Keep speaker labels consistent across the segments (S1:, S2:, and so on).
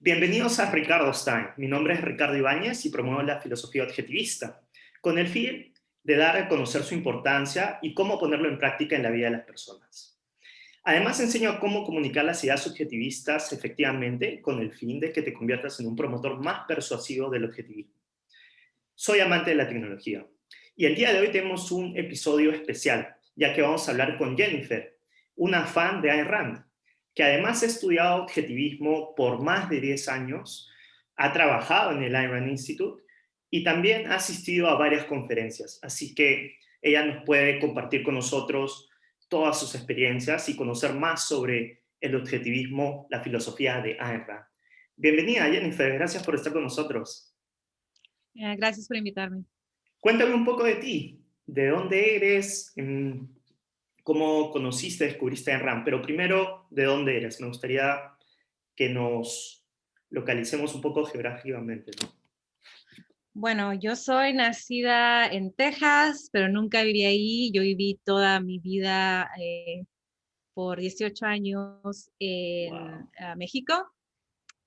S1: Bienvenidos a Ricardo Stein. Mi nombre es Ricardo Ibáñez y promuevo la filosofía objetivista, con el fin de dar a conocer su importancia y cómo ponerlo en práctica en la vida de las personas. Además, enseño cómo comunicar las ideas subjetivistas efectivamente con el fin de que te conviertas en un promotor más persuasivo del objetivismo. Soy amante de la tecnología y el día de hoy tenemos un episodio especial, ya que vamos a hablar con Jennifer, una fan de Ayn Rand, que además ha estudiado objetivismo por más de 10 años, ha trabajado en el Ayn Rand Institute y también ha asistido a varias conferencias. Así que ella nos puede compartir con nosotros todas sus experiencias y conocer más sobre el objetivismo, la filosofía de Ayn Rand. Bienvenida, Jennifer, gracias por estar con nosotros.
S2: Gracias por invitarme.
S1: Cuéntame un poco de ti, de dónde eres, cómo conociste, descubriste a Ayn Rand, pero primero, ¿de dónde eres? Me gustaría que nos localicemos un poco geográficamente, ¿no?
S2: Bueno, yo soy nacida en Texas, pero nunca viví ahí. Yo viví toda mi vida por 18 años en
S1: Wow.
S2: México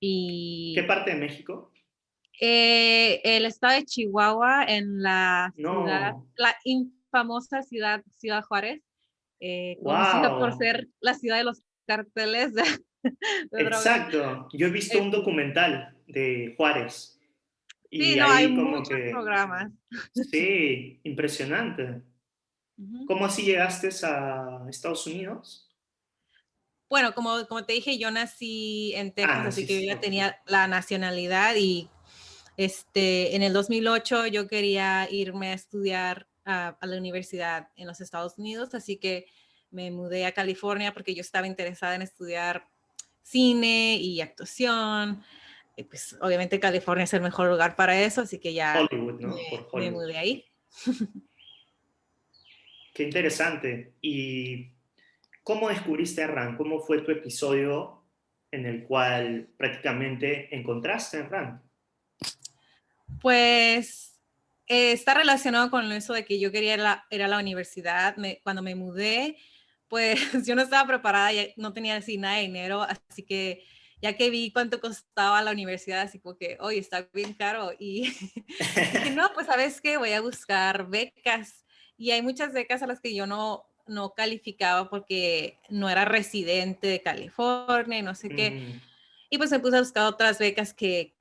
S1: ¿Qué
S2: y
S1: parte de México?
S2: el estado de Chihuahua, en la ciudad,
S1: No.
S2: la infamosa Ciudad Juárez, conocida por
S1: Wow.
S2: ser la ciudad de los carteles de drogas.
S1: Exacto. Yo he visto
S2: Eh,
S1: un documental de Juárez
S2: sí,
S1: y
S2: no, hay
S1: ahí como
S2: muchos
S1: que,
S2: programas.
S1: sí, impresionante.
S2: Ujú.
S1: ¿Cómo así llegaste a Estados Unidos?
S2: Bueno, como te dije, yo nací en
S1: Ah,
S2: Texas, así que yo
S1: naciste,
S2: ya
S1: ok.
S2: tenía la nacionalidad y en el 2008 yo quería irme a estudiar a la universidad en los Estados Unidos, así que me mudé a California porque yo estaba interesada en estudiar cine y actuación. Y pues obviamente California es el mejor lugar para eso, así que ya
S1: Hollywood, ¿no? Por
S2: me
S1: Hollywood.
S2: mudé ahí.
S1: Qué interesante. ¿Y cómo descubriste a Rand? ¿Cómo fue tu episodio en el cual prácticamente encontraste a Rand?
S2: Pues está relacionado con eso de que yo quería ir a la universidad. Cuando me mudé, pues yo no estaba preparada, no tenía así nada de dinero, así que ya que vi cuánto costaba la universidad, así como que, oye, está bien caro. Y dije, no, pues sabes qué, voy a buscar becas. Y hay muchas becas a las que yo no calificaba porque no era residente de California y no sé qué.
S1: Mm,
S2: Y pues me puse a buscar otras becas que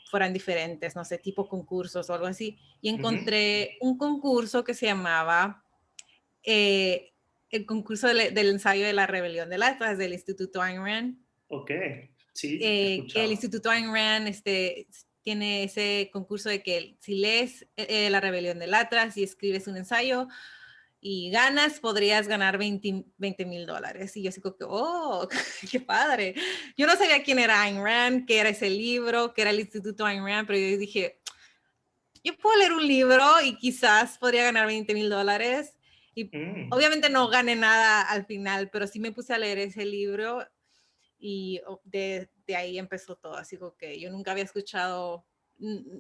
S2: fueran diferentes, no sé, tipo concursos o algo así. Y
S1: ujú.
S2: encontré un concurso que se llamaba eh, el concurso del ensayo de la rebelión del Atlas del Instituto Ayn Rand.
S1: Ok, sí, he
S2: Que el
S1: escuchado.
S2: Instituto Ayn Rand tiene ese concurso de que si lees la rebelión del Atlas y escribes un ensayo, y ganas, podrías ganar $20,000. Y yo así como que, oh, qué padre. Yo no sabía quién era Ayn Rand, qué era ese libro, qué era el Instituto Ayn Rand, pero yo dije, yo puedo leer un libro y quizás podría ganar $20,000. Y
S1: Mm,
S2: obviamente no gané nada al final, pero sí me puse a leer ese libro y de ahí empezó todo. Así como que yo nunca había escuchado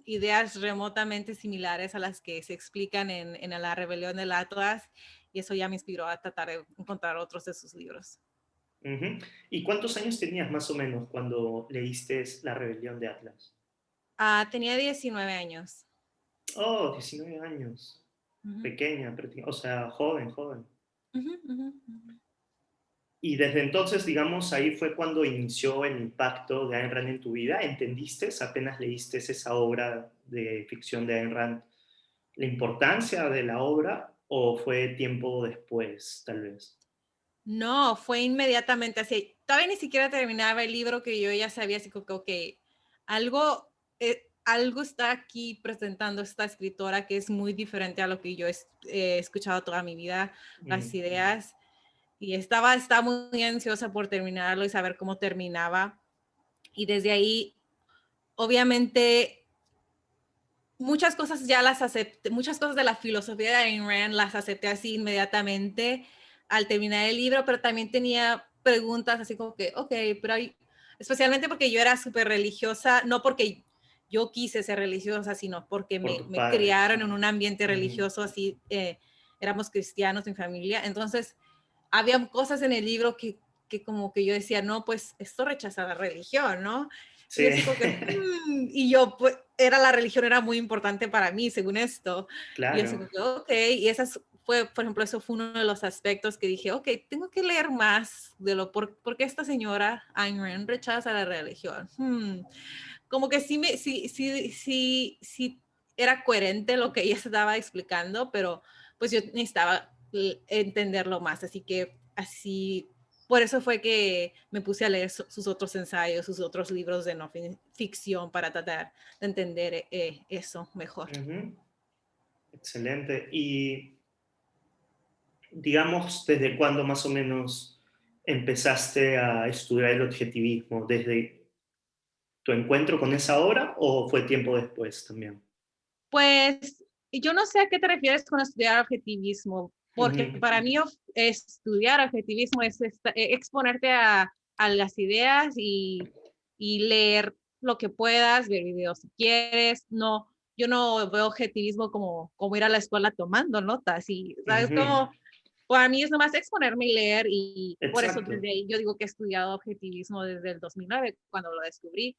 S2: ideas remotamente similares a las que se explican en la rebelión del Atlas, y eso ya me inspiró a tratar de encontrar otros de sus libros.
S1: ujú. ¿Y cuántos años tenías más o menos cuando leíste La Rebelión de Atlas?
S2: Tenía 19 años.
S1: Oh, 19 años.
S2: Ujú,
S1: Pequeña, o sea, joven, joven.
S2: ujú, ujú, ujú.
S1: Y desde entonces, digamos, ahí fue cuando inició el impacto de Ayn Rand en tu vida. ¿Entendiste, apenas leíste esa obra de ficción de Ayn Rand, la importancia de la obra o fue tiempo después, tal vez?
S2: No, fue inmediatamente así. Todavía ni siquiera terminaba el libro que yo ya sabía, así como que, ok, algo está aquí presentando esta escritora que es muy diferente a lo que yo he escuchado toda mi vida, las
S1: Mm,
S2: ideas, y estaba muy ansiosa por terminarlo y saber cómo terminaba. Y desde ahí, obviamente, muchas cosas ya las acepté, muchas cosas de la filosofía de Ayn Rand las acepté así inmediatamente al terminar el libro, pero también tenía preguntas así como que, ok, pero especialmente porque yo era súper religiosa, no porque yo quise ser religiosa, sino porque
S1: por
S2: me
S1: tus padres.
S2: criaron en un ambiente
S1: Mm,
S2: religioso, así, éramos cristianos en familia, entonces había cosas en el libro que como que yo decía, no, pues esto rechaza la religión, ¿no? Y
S1: Sí,
S2: así como que, y yo, pues, la religión era muy importante para mí, según esto. Y así
S1: claro.
S2: como que, ok, y fue, por ejemplo, eso fue uno de los aspectos que dije, ok, tengo que leer más de por qué esta señora Ayn Rand rechaza la religión. Como que sí era coherente lo que ella estaba explicando, pero pues yo necesitaba entenderlo más, así que por eso fue que me puse a leer sus otros ensayos, sus otros libros de no ficción para tratar de entender eso mejor.
S1: Ujú. Excelente. Y digamos, ¿desde cuándo más o menos empezaste a estudiar el objetivismo? ¿Desde tu encuentro con esa obra o fue tiempo después también?
S2: Pues yo no sé a qué te refieres con estudiar objetivismo, porque
S1: Ujú,
S2: para mí estudiar objetivismo es exponerte a las ideas y leer lo que puedas, ver videos si quieres. No, yo no veo objetivismo como ir a la escuela tomando notas y, ¿sabes?
S1: ujú.
S2: Como para mí es nomás exponerme y leer y por eso
S1: Exacto.
S2: desde ahí yo digo que he estudiado objetivismo desde el 2009 cuando lo descubrí.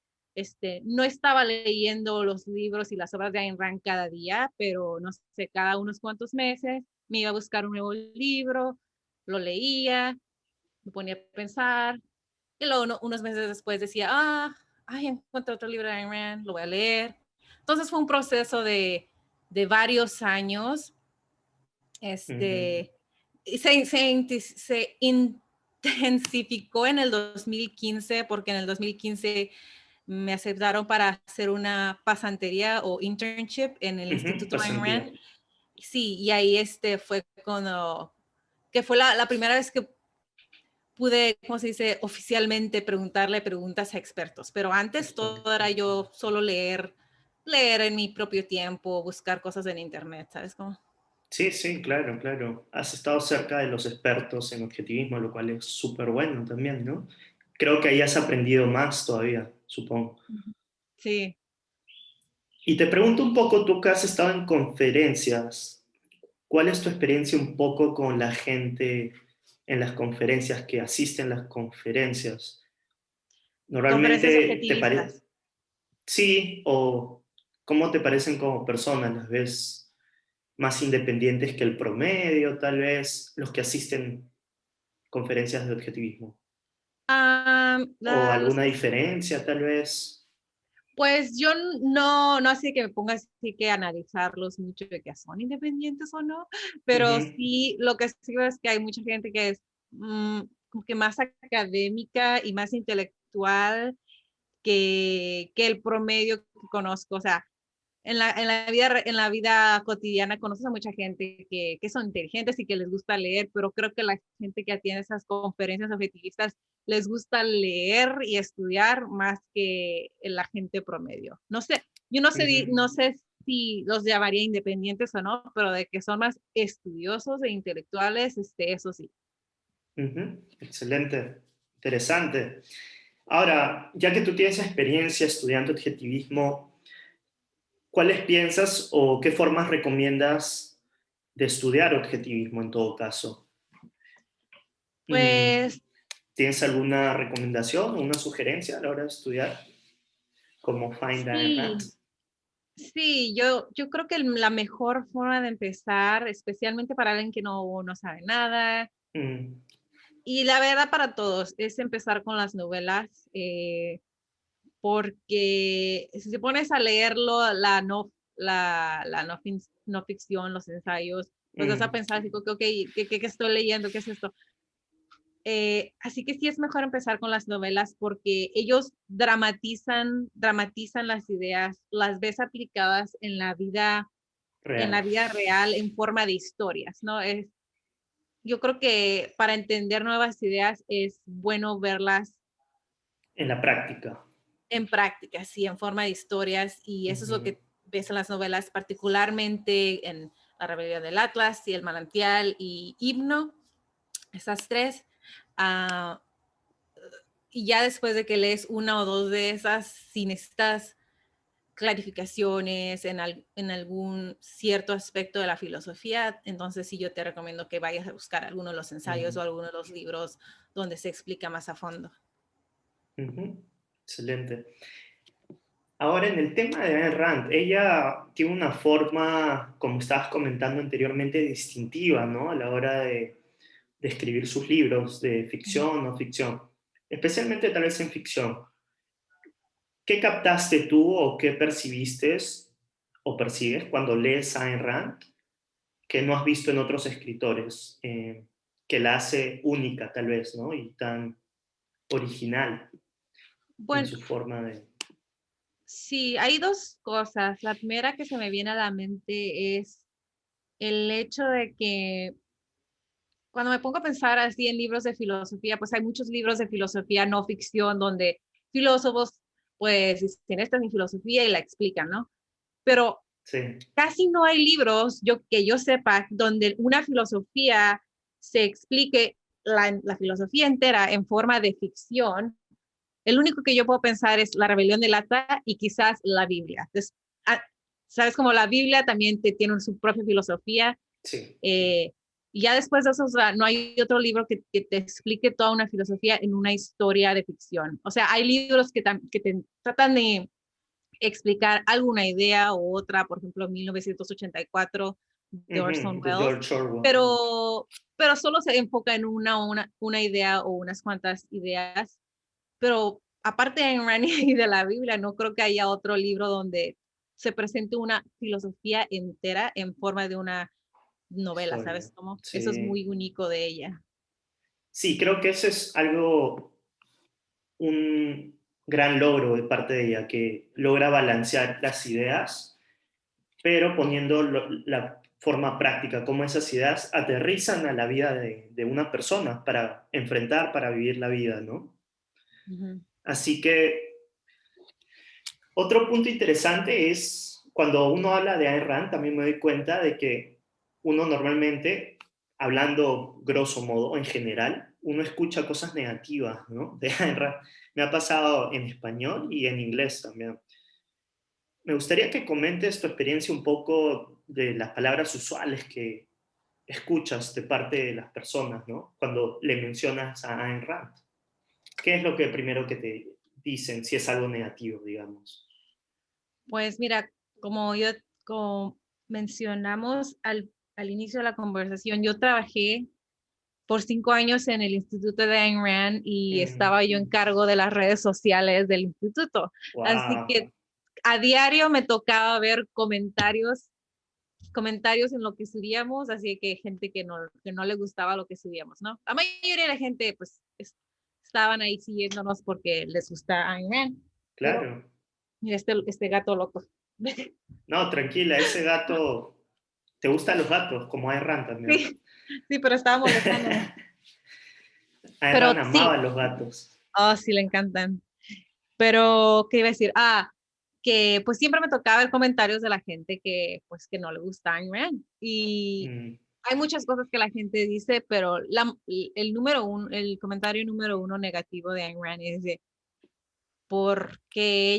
S2: No estaba leyendo los libros y las obras de Ayn Rand cada día, pero no sé, cada unos cuantos meses me iba a buscar un nuevo libro, lo leía, me ponía a pensar y luego unos meses después decía, ay, encontré otro libro de Ayn Rand, lo voy a leer. Entonces fue un proceso de varios años.
S1: Ujú,
S2: Este, se intensificó en el 2015 porque en el 2015 me aceptaron para hacer una pasantería o internship en el
S1: ujú.
S2: Instituto Ayn
S1: Pasantía.
S2: Rand. Sí, y ahí fue cuando, que fue la primera vez que pude, ¿cómo se dice?, oficialmente preguntarle preguntas a expertos. Pero antes todo era yo solo leer en mi propio tiempo, buscar cosas en internet, ¿sabes cómo?
S1: Sí, sí, claro, claro. Has estado cerca de los expertos en objetivismo, lo cual es súper bueno también, ¿no? Creo que ahí has aprendido más todavía, supongo.
S2: Sí.
S1: Y te pregunto un poco, tú que has estado en conferencias, ¿cuál es tu experiencia un poco con la gente en las conferencias, que asisten a las conferencias?
S2: Conferencias
S1: Normalmente te parece,
S2: objetivistas.
S1: sí, o cómo te parecen como personas, las ves más independientes que el promedio, tal vez, los que asisten conferencias de objetivismo. O alguna diferencia, tal vez.
S2: Pues yo no así que me ponga así que analizarlos mucho de que son independientes o no, pero
S1: Ujú,
S2: sí lo que sí veo es que hay mucha gente que es como que más académica y más intelectual que el promedio que conozco. O sea, en la vida cotidiana conoces a mucha gente que son inteligentes y que les gusta leer, pero creo que la gente que atiende esas conferencias objetivistas les gusta leer y estudiar más que la gente promedio. No sé, yo no sé,
S1: ujú,
S2: no sé si los llamaría independientes o no, pero de que son más estudiosos e intelectuales, eso sí.
S1: ujú. Excelente, interesante. Ahora, ya que tú tienes experiencia estudiando objetivismo, ¿cuáles piensas o qué formas recomiendas de estudiar objetivismo en todo caso? Mm,
S2: Pues
S1: ¿Tienes alguna recomendación o una sugerencia a la hora de estudiar? Como Find Ayn Rand.
S2: sí, sí, yo creo que la mejor forma de empezar, especialmente para alguien que no sabe nada,
S1: Mm,
S2: y la verdad para todos, es empezar con las novelas, porque si te pones a leerlo, la no ficción, los ensayos, pues vas a
S1: mm,
S2: pensar así, como que, ok, ¿qué estoy leyendo? ¿Qué es esto? Así que sí es mejor empezar con las novelas porque ellos dramatizan las ideas, las ves aplicadas en
S1: real.
S2: la vida real en forma de historias, ¿no? Yo creo que para entender nuevas ideas es bueno verlas
S1: En la práctica.
S2: en práctica, sí, en forma de historias, y eso es lo
S1: Ujú,
S2: que ves en las novelas, particularmente en La Rebelión del Atlas y El Manantial y Himno, esas tres. Ah, y ya después de que lees una o dos de esas, si necesitas clarificaciones en algún cierto aspecto de la filosofía, entonces sí yo te recomiendo que vayas a buscar alguno de los ensayos
S1: ujú,
S2: o alguno de los libros donde se explica más a fondo.
S1: ujú. excelente. Ahora, en el tema de Ayn Rand, ella tiene una forma, como estabas comentando anteriormente, distintiva, ¿no? A la hora de escribir sus libros de
S2: Ujú.
S1: ficción o ficción, especialmente tal vez en ficción. ¿Qué captaste tú o qué percibiste o percibes cuando lees a Ayn Rand que no has visto en otros escritores, que la hace única tal vez, ¿no? Y tan original en
S2: Bueno,
S1: su forma de...
S2: sí, hay dos cosas. La primera que se me viene a la mente es el hecho de que cuando me pongo a pensar así en libros de filosofía, pues hay muchos libros de filosofía no ficción donde filósofos pues dicen esta es mi filosofía y la explican, ¿no? Pero
S1: Sí,
S2: casi no hay libros que yo sepa donde una filosofía se explique la filosofía entera en forma de ficción. El único que yo puedo pensar es La Rebelión del Acta y quizás la Biblia. Entonces, ah, sabes como la Biblia también tiene su propia filosofía.
S1: sí,
S2: eh, y ya después de eso, o sea, no hay otro libro que te explique toda una filosofía en una historia de ficción. O sea, hay libros que te tratan de explicar alguna idea u otra, por ejemplo, 1984 de Orson
S1: de
S2: Welles,
S1: George Orwell.
S2: pero solo se enfoca en una idea o unas cuantas ideas. Pero aparte de Ayn Rand y de la Biblia, no creo que haya otro libro donde se presente una filosofía entera en forma de una novela,
S1: Historia.
S2: ¿sabes cómo? Eso es
S1: Sí.
S2: muy único de ella.
S1: Sí, creo que eso es algo, un gran logro de parte de ella, que logra balancear las ideas, pero poniendo la forma práctica, cómo esas ideas aterrizan a la vida de una persona para enfrentar, para vivir la vida, ¿no?
S2: Ujú.
S1: Así que otro punto interesante es cuando uno habla de Ayn Rand, también me doy cuenta de que uno normalmente, hablando grosso modo, en general, uno escucha cosas negativas, ¿no? De Ayn Rand. Me ha pasado en español y en inglés también. Me gustaría que comentes tu experiencia un poco de las palabras usuales que escuchas de parte de las personas, ¿no? Cuando le mencionas a Ayn Rand. ¿Qué es lo que primero que te dicen si es algo negativo, digamos?
S2: Pues mira, como mencionamos al inicio de la conversación, yo trabajé por 5 años en el Instituto de Ayn Rand y estaba yo en cargo de las redes sociales del instituto. Así
S1: Wow.
S2: que a diario me tocaba ver comentarios en lo que subíamos, así que gente que no le gustaba lo que subíamos, ¿no? La mayoría de la gente, pues, estaban ahí siguiéndonos porque les gusta Ayn Rand, pero
S1: Claro.
S2: mira, este gato loco.
S1: No, tranquila, ese gato. ¿Te gustan los gatos? Como Ayn Rand también.
S2: Sí, sí, pero estaba molestándome.
S1: Ayn
S2: Pero
S1: Rand amaba
S2: sí,
S1: los gatos.
S2: oh, sí, le encantan. Pero, ¿qué iba a decir? Que pues siempre me tocaba ver comentarios de la gente que pues que no le gusta Ayn Rand. Y
S1: Mm,
S2: hay muchas cosas que la gente dice, pero el comentario número uno negativo de Ayn Rand es de porque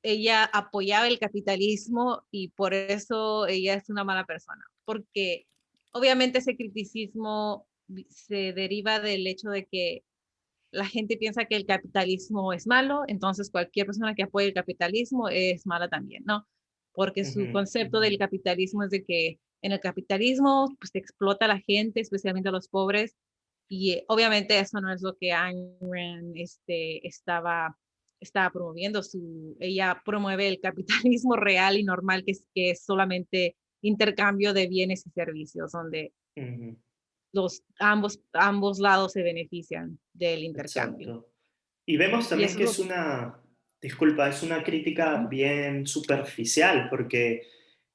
S2: ella apoyaba el capitalismo y por eso ella es una mala persona. Porque obviamente ese criticismo se deriva del hecho de que la gente piensa que el capitalismo es malo, entonces cualquier persona que apoye el capitalismo es mala también, ¿no? Porque su
S1: ujú,
S2: concepto del capitalismo es de que en el capitalismo pues se explota a la gente, especialmente a los pobres, y obviamente eso no es lo que Ayn Rand estaba promoviendo. Ella promueve el capitalismo real y normal, que es solamente intercambio de bienes y servicios, donde
S1: ujú.
S2: ambos lados se benefician del intercambio.
S1: Exacto. Y vemos
S2: Y
S1: también
S2: eso
S1: que
S2: es
S1: es una, disculpa, es una crítica bien superficial, porque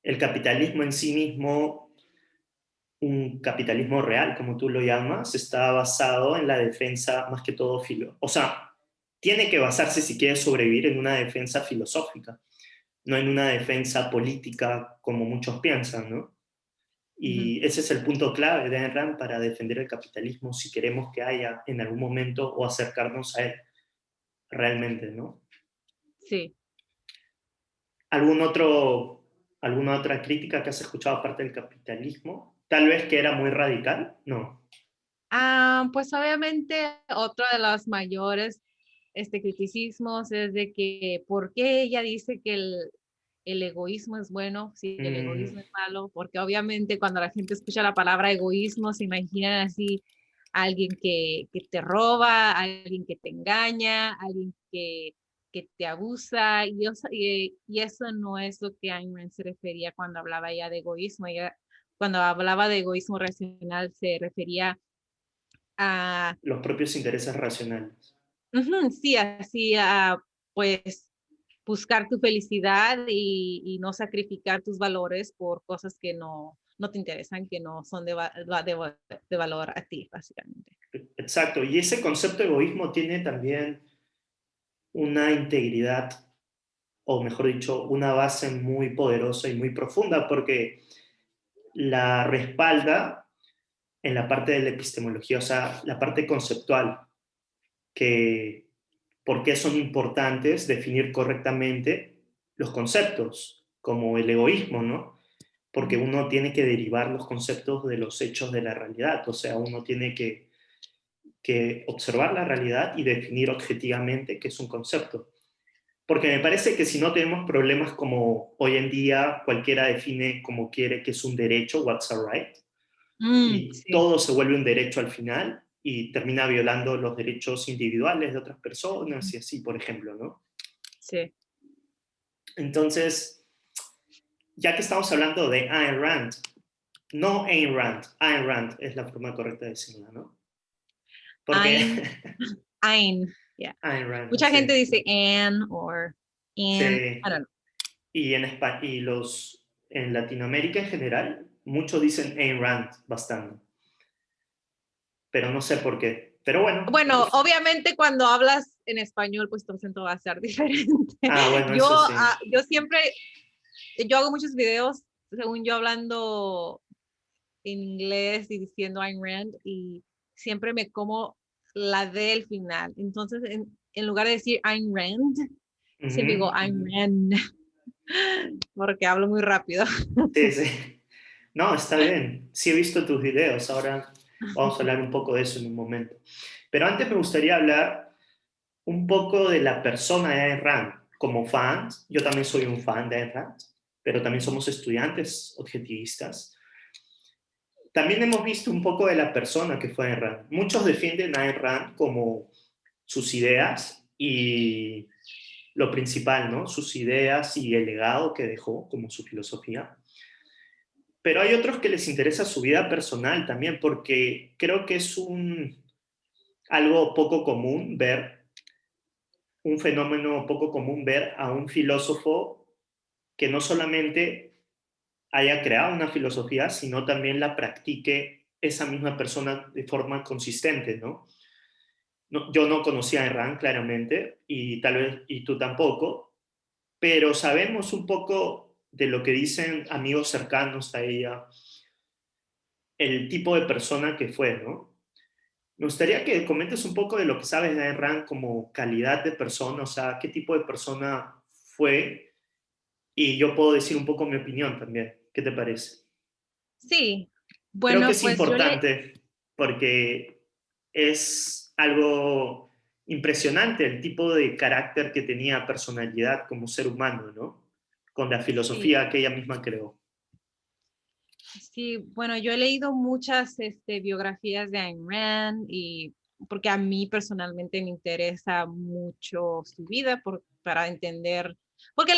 S1: el capitalismo en sí mismo, un capitalismo real, como tú lo llamas, está basado en la defensa más que todo o sea, tiene que basarse si quiere sobrevivir en una defensa filosófica, no en una defensa política como muchos piensan, ¿no?
S2: ujú,
S1: Y ese es el punto clave de Ayn Rand para defender el capitalismo si queremos que haya en algún momento o acercarnos a él realmente, ¿no?
S2: sí.
S1: ¿Algún otro, ¿Alguna otra crítica que has escuchado aparte del capitalismo? Tal vez que era muy radical, no.
S2: Pues obviamente otra de las mayores. criticismos es de que, ¿por qué ella dice que el egoísmo es bueno si el egoísmo
S1: Mm,
S2: es malo? Porque obviamente cuando la gente escucha la palabra egoísmo se imaginan así a alguien que te roba, a alguien que te engaña, a alguien que te abusa, y eso no es lo que Ayn Rand se refería cuando hablaba ella de egoísmo. Ella, cuando hablaba de egoísmo racional, se refería a,
S1: los propios intereses racionales.
S2: ujú, sí, así a, pues, buscar tu felicidad y no sacrificar tus valores por cosas que no te interesan, que no son de valor a ti, básicamente.
S1: Exacto, y ese concepto de egoísmo tiene también una integridad, o mejor dicho, una base muy poderosa y muy profunda, porque la respalda en la parte de la epistemología, o sea, la parte conceptual, que por qué son importantes definir correctamente los conceptos, como el egoísmo, ¿no? Porque
S2: Ujú.
S1: uno tiene que derivar los conceptos de los hechos de la realidad, o sea, uno tiene que observar la realidad y definir objetivamente qué es un concepto. Porque me parece que si no tenemos problemas como hoy en día cualquiera define como quiere que es un derecho, what's a right, y
S2: Sí,
S1: todo se vuelve un derecho al final y termina violando los derechos individuales de otras personas y así, por ejemplo, ¿no?
S2: sí.
S1: Entonces, ya que estamos hablando de Ayn Rand, no Ayn Rand, Ayn Rand es la forma correcta de decirla, ¿no? Porque
S2: Ein, ein, yeah.
S1: Ayn Rand,
S2: Mucha gente
S1: sí,
S2: dice Ann or Ann, I
S1: sí.
S2: don't know.
S1: Y en Latinoamérica en general, muchos dicen Ayn Rand bastante, pero no sé por qué. Pero bueno,
S2: Bueno, obviamente cuando hablas en español, pues tu acento va a ser diferente.
S1: bueno, eso sí.
S2: Yo siempre, yo hago muchos videos, según yo, hablando en inglés y diciendo Ayn Rand, y siempre me como la D al final. Entonces, en lugar de decir Ayn Rand, siempre digo
S1: Ujú.
S2: Ayn Rand, porque hablo muy rápido.
S1: Sí, sí. No, está bien. Sí he visto tus videos. Ahora vamos a hablar un poco de eso en un momento. Pero antes me gustaría hablar un poco de la persona de Ayn Rand. Como fans, yo también soy un fan de Ayn Rand, pero también somos estudiantes objetivistas. También hemos visto un poco de la persona que fue Ayn Rand. Muchos defienden a Ayn Rand como sus ideas y lo principal, ¿no? Sus ideas y el legado que dejó como su filosofía. Pero hay otros que les interesa su vida personal también, porque creo que es algo poco común ver, un fenómeno poco común ver a un filósofo que no solamente haya creado una filosofía, sino también la practique esa misma persona de forma consistente, ¿no? Yo no conocía a Erran claramente, y tal vez y tú tampoco, pero sabemos un poco de lo que dicen amigos cercanos a ella, el tipo de persona que fue, ¿no? Me gustaría que comentes un poco de lo que sabes de Ayn Rand como calidad de persona, o sea, qué tipo de persona fue, y yo puedo decir un poco mi opinión también. ¿Qué te parece?
S2: Sí,
S1: Creo que
S2: bueno,
S1: es
S2: pues yo le,
S1: importante porque es algo impresionante el tipo de carácter que tenía, personalidad como ser humano, ¿no? Con la
S2: sí,
S1: filosofía que ella misma creó.
S2: sí, bueno, yo he leído muchas biografías de Ayn Rand, y porque a mí personalmente me interesa mucho su vida para entender, porque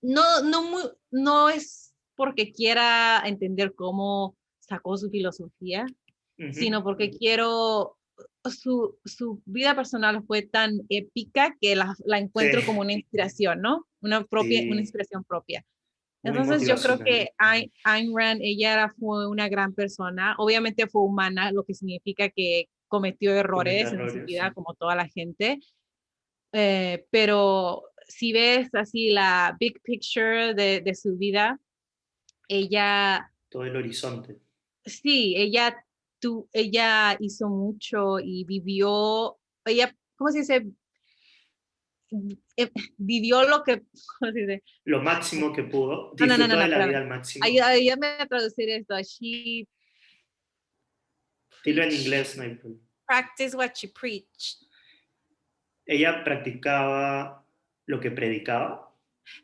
S2: no es porque quiera entender cómo sacó su filosofía,
S1: Ujú.
S2: sino porque su vida personal fue tan épica que la
S1: Sí,
S2: encuentro como una inspiración, ¿no? Una
S1: sí,
S2: inspiración propia.
S1: muy
S2: Entonces yo creo
S1: motivacional.
S2: que Ayn Rand, fue una gran persona. Obviamente fue humana, lo que significa que cometió
S1: Comete
S2: errores en su
S1: errores,
S2: vida
S1: sí.
S2: como toda la gente. Pero si ves así la big picture de su vida, ella,
S1: Todo el horizonte.
S2: sí, ella hizo mucho y vivió, ¿cómo se dice? Vivió lo que, ¿cómo se dice?
S1: Lo máximo que pudo,
S2: No,
S1: disfrutó de la vida
S2: espérame.
S1: al máximo.
S2: Ayúdame a traducir esto. She
S1: Dilo en
S2: preached,
S1: inglés, no hay problema.
S2: practice what she preached.
S1: ella practicaba lo que predicaba.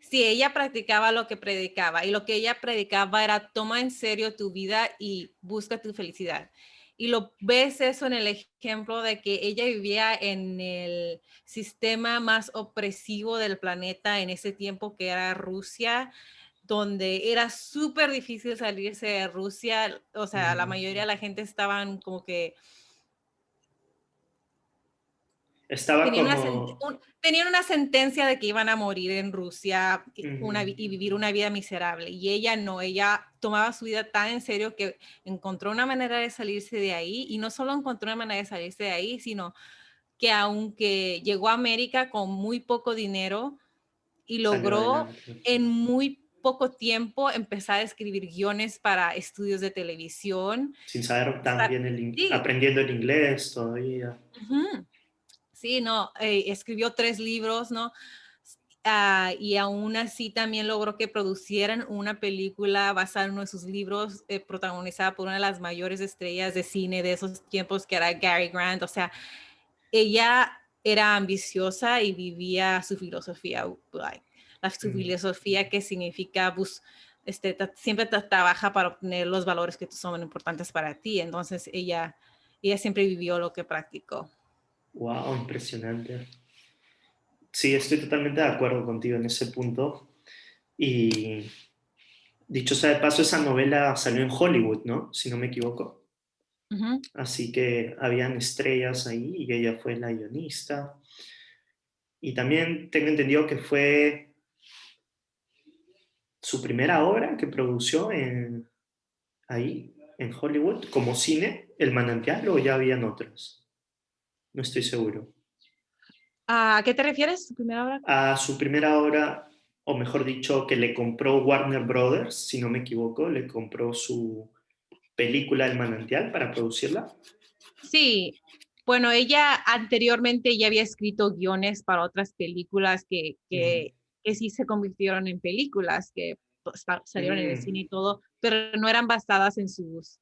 S2: Sí, ella practicaba lo que predicaba y lo que ella predicaba era toma en serio tu vida y busca tu felicidad. Y lo ves eso en el ejemplo de que ella vivía en el sistema más opresivo del planeta en ese tiempo que era Rusia, donde era súper difícil salirse de Rusia. O sea, la mayoría de la gente estaban como que
S1: Estaba
S2: tenían
S1: como...
S2: tenían una sentencia de que iban a morir en Rusia y
S1: Ujú.
S2: vivir una vida miserable. Y ella no, ella tomaba su vida tan en serio que encontró una manera de salirse de ahí. Y no solo encontró una manera de salirse de ahí, sino que aunque llegó a América con muy poco dinero y
S1: Salió
S2: logró
S1: adelante.
S2: en muy poco tiempo empezar a escribir guiones para estudios de televisión.
S1: Sin saber tan
S2: Estar,
S1: bien
S2: sí,
S1: aprendiendo el inglés todavía.
S2: sí, no, escribió 3 libros, ¿no? Y aún así también logró que producieran una película basada en uno de sus libros, protagonizada por una de las mayores estrellas de cine de esos tiempos, que era Cary Grant. O sea, ella era ambiciosa y vivía su filosofía, like, su
S1: Mm.
S2: filosofía que significa, pues, siempre trabaja para obtener los valores que son importantes para ti. Entonces, ella siempre vivió lo que practicó.
S1: Wow, impresionante. Sí, estoy totalmente de acuerdo contigo en ese punto. Y dicho sea de paso, esa novela salió en Hollywood, ¿no? Si no me equivoco.
S2: Ujú.
S1: Así que habían estrellas ahí y ella fue la guionista. Y también tengo entendido que fue su primera obra que produció ahí, en Hollywood, como cine, El Manantial, o ya habían otras. No estoy seguro.
S2: ¿A qué te refieres? ¿Tu primera obra?
S1: A su primera obra, o mejor dicho, que le compró Warner Brothers, si no me equivoco, le compró su película El Manantial para producirla.
S2: Sí, bueno, ella anteriormente ya había escrito guiones para otras películas
S1: Ujú.
S2: que sí se convirtieron en películas, que pues, salieron en el cine
S1: Mm,
S2: y todo, pero no eran basadas en sus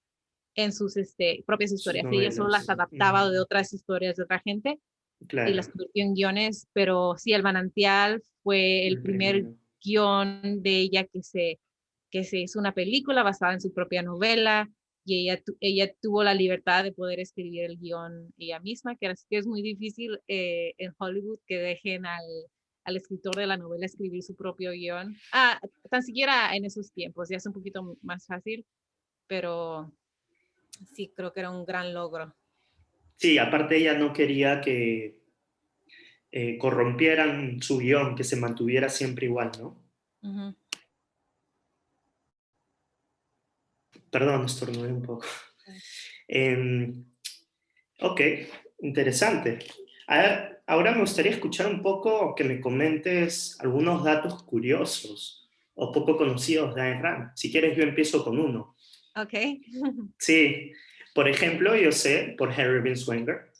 S2: propias
S1: sus
S2: historias. Ella solo las
S1: novelas.
S2: adaptaba de otras historias de otra gente y las
S1: Claro,
S2: convirtió en guiones, pero sí, El Manantial fue el
S1: el
S2: primer
S1: primero.
S2: guión de ella que se hizo una película basada en su propia novela y ella tuvo la libertad de poder escribir el guión ella misma, que es muy difícil en Hollywood que dejen al escritor de la novela escribir su propio guión. Tan siquiera en esos tiempos, ya es un poquito más fácil, pero sí, creo que era un gran logro.
S1: Sí, aparte ella no quería que corrompieran su guión, que se mantuviera siempre igual, ¿no?
S2: Ujú.
S1: Perdón, estornudé un poco. Eh, ok, interesante. A ver, ahora me gustaría escuchar un poco que me comentes algunos datos curiosos o poco conocidos de Ayn Rand. Si quieres, yo empiezo con uno.
S2: Ok.
S1: Sí, por ejemplo, yo sé, por Henry Binswanger,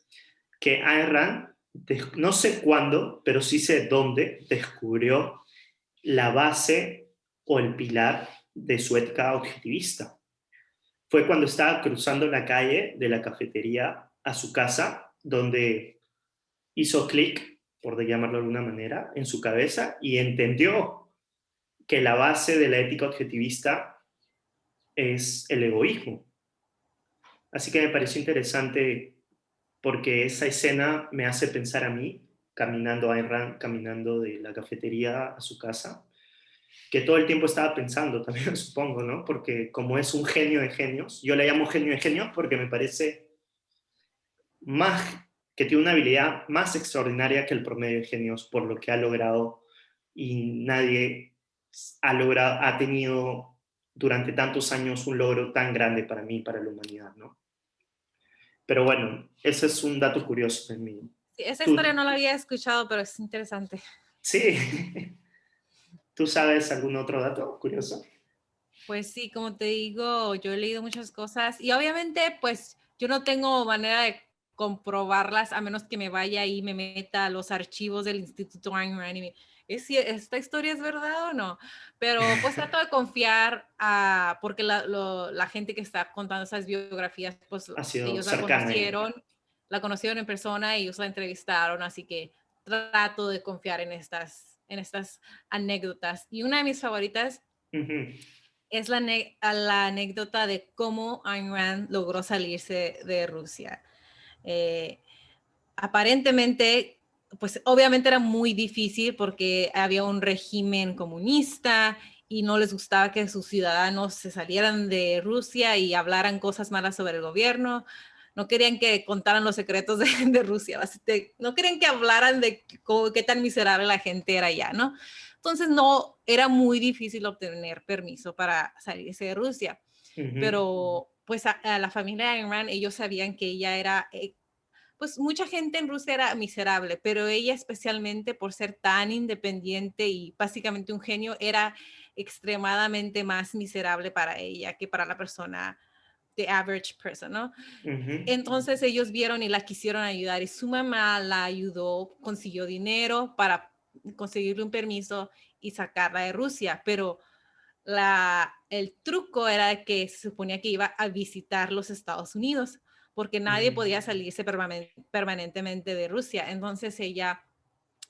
S1: que Ayn Rand, no sé cuándo, pero sí sé dónde, descubrió la base o el pilar de su ética objetivista. Fue cuando estaba cruzando la calle de la cafetería a su casa, donde hizo clic, por llamarlo de alguna manera, en su cabeza y entendió que la base de la ética objetivista es el egoísmo. Así que me pareció interesante porque esa escena me hace pensar a mí, caminando a Ayn Rand, caminando de la cafetería a su casa, que todo el tiempo estaba pensando también, supongo, ¿no? Porque como es un genio de genios, yo le llamo genio de genios porque me parece más que tiene una habilidad más extraordinaria que el promedio de genios por lo que ha logrado y nadie ha tenido durante tantos años un logro tan grande para mí, para la humanidad, ¿no? Pero bueno, ese es un dato curioso de mí.
S2: Sí, esa historia
S1: ¿Tú,
S2: no la había escuchado, pero es interesante.
S1: sí, ¿tú sabes algún otro dato curioso?
S2: Pues sí, como te digo, yo he leído muchas cosas y obviamente pues yo no tengo manera de comprobarlas a menos que me vaya y me meta a los archivos del Instituto Ayn Rand y ¿es si esta historia es verdad o no? Pero pues trato de confiar porque la gente que está contando esas biografías, pues
S1: Ha sido
S2: ellos
S1: cercana a ella.
S2: la conocieron en persona y ellos la entrevistaron, así que trato de confiar en estas anécdotas. Y una de mis favoritas es la anécdota de cómo Ayn Rand logró salirse de Rusia. Aparentemente, pues obviamente era muy difícil porque había un régimen comunista y no les gustaba que sus ciudadanos se salieran de Rusia y hablaran cosas malas sobre el gobierno. No querían que contaran los secretos de Rusia. No querían que hablaran de qué tan miserable la gente era allá, ¿no? Entonces, no, era muy difícil obtener permiso para salirse de Rusia. Pero, pues, a la familia de Ayn Rand, ellos sabían que ella era pues mucha gente en Rusia era miserable, pero ella especialmente por ser tan independiente y básicamente un genio, era extremadamente más miserable para ella que para la persona, the average person, ¿no? Entonces ellos vieron y la quisieron ayudar y su mamá la ayudó, consiguió dinero para conseguirle un permiso y sacarla de Rusia, pero el truco era que se suponía que iba a visitar los Estados Unidos, porque nadie podía salirse permanentemente de Rusia. Entonces ella,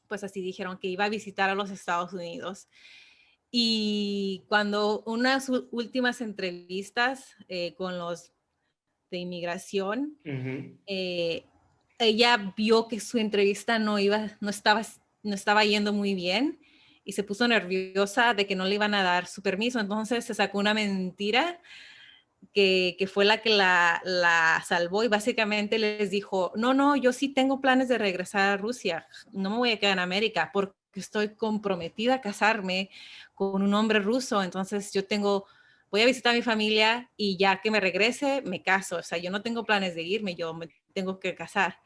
S2: pues así dijeron que iba a visitar a los Estados Unidos. Y cuando unas últimas entrevistas con los de inmigración, ella vio que su entrevista no estaba yendo muy bien y se puso nerviosa de que no le iban a dar su permiso. Entonces se sacó una mentira que fue la que la salvó y básicamente les dijo, no, yo sí tengo planes de regresar a Rusia, no me voy a quedar en América porque estoy comprometida a casarme con un hombre ruso, entonces voy a visitar a mi familia y ya que me regrese, me caso, o sea, yo no tengo planes de irme, yo me tengo que casar.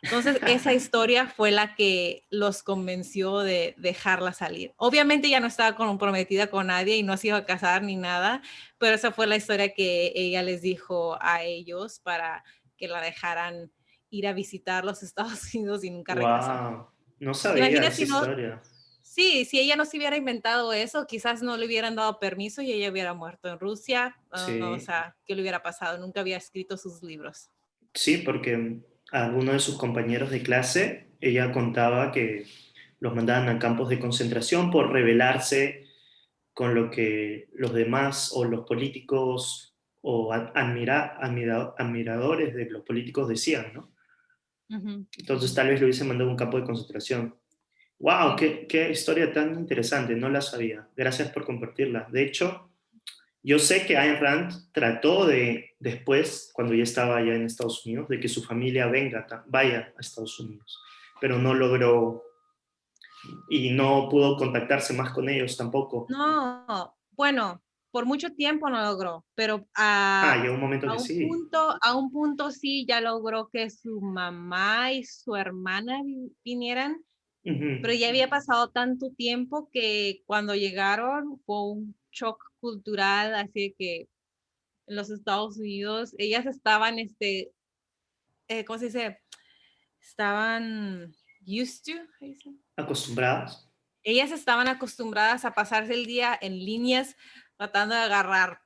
S2: Entonces, esa historia fue la que los convenció de dejarla salir. Obviamente ya no estaba comprometida con nadie y no se iba a casar ni nada, pero esa fue la historia que ella les dijo a ellos para que la dejaran ir a visitar los Estados Unidos y nunca regresó.
S1: Wow, no sabía
S2: Imagina
S1: esa
S2: si no,
S1: historia.
S2: sí, si ella no se hubiera inventado eso, quizás no le hubieran dado permiso y ella hubiera muerto en Rusia. O
S1: Sí,
S2: sea, ¿qué le hubiera pasado? Nunca había escrito sus libros.
S1: sí, porque a algunos de sus compañeros de clase, ella contaba que los mandaban a campos de concentración por rebelarse con lo que los demás o los políticos o admiradores de los políticos decían, ¿no?
S2: Ujú,
S1: Entonces
S2: ujú,
S1: tal vez lo hubiesen mandado a un campo de concentración. ¡Wow!
S2: sí.
S1: Qué historia tan interesante! No la sabía. Gracias por compartirla. De hecho, yo sé que Ayn Rand trató de, después, cuando ya estaba allá en Estados Unidos, de que su familia vaya a Estados Unidos, pero no logró y no pudo contactarse más con ellos tampoco.
S2: No, bueno, por mucho tiempo no logró, pero
S1: Llegó un momento que sí.
S2: a un punto sí ya logró que su mamá y su hermana vinieran, pero
S1: Ujú.
S2: ya había pasado tanto tiempo que cuando llegaron fue un shock cultural, así que en los Estados Unidos ellas estaban, ¿cómo se dice? Estaban used to, ¿cómo se dice?
S1: Acostumbrados.
S2: Ellas estaban acostumbradas a pasarse el día en líneas tratando de agarrar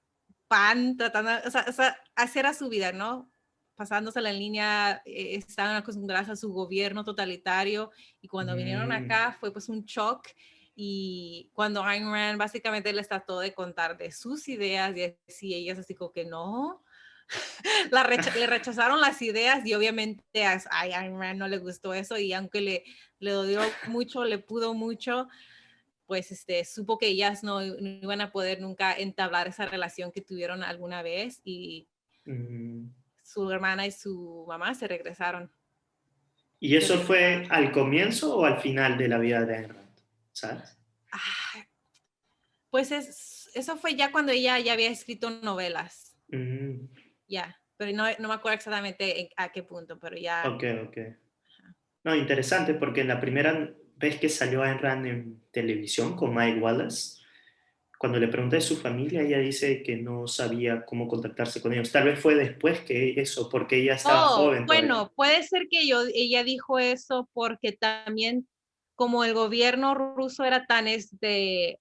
S2: pan, o sea, hacer a su vida, ¿no? Pasándosela en línea, estaban acostumbradas a su gobierno totalitario y cuando vinieron
S1: Mm.
S2: acá fue pues un shock y cuando Ayn Rand básicamente les trató de contar de sus ideas y así ellas así como que no, le rechazaron las ideas y obviamente a Ayn Rand no le gustó eso y aunque le dolió mucho, le pudo mucho, pues supo que ellas no iban a poder nunca entablar esa relación que tuvieron alguna vez y
S1: Mm.
S2: su hermana y su mamá se regresaron.
S1: ¿Y
S2: Se
S1: eso fue
S2: regresaron.
S1: al comienzo o al final de la vida de Ayn Rand? ¿Sabes?
S2: Ah, pues eso fue ya cuando ella ya había escrito novelas,
S1: Mm.
S2: ya, pero no me acuerdo exactamente a qué punto, pero ya.
S1: Ok, ok. No, interesante porque la primera vez que salió Ayn Rand en televisión con Mike Wallace, cuando le pregunté de su familia, ella dice que no sabía cómo contactarse con ellos. Tal vez fue después que eso, porque ella estaba
S2: Oh,
S1: joven todavía.
S2: bueno, puede ser que ella dijo eso porque también como el gobierno ruso era tan ¿cómo se